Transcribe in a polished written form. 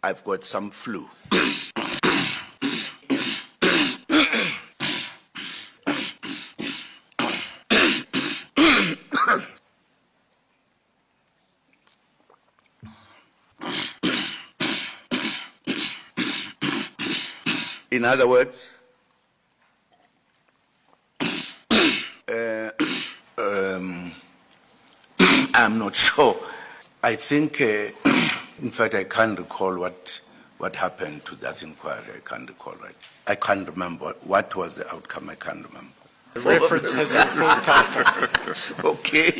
I've got some flu. In other words, I'm not sure. I think, in fact, I can't recall what happened to that inquiry. I can't recall right. I can't remember what was the outcome. I can't remember. The reference has a full time. Okay.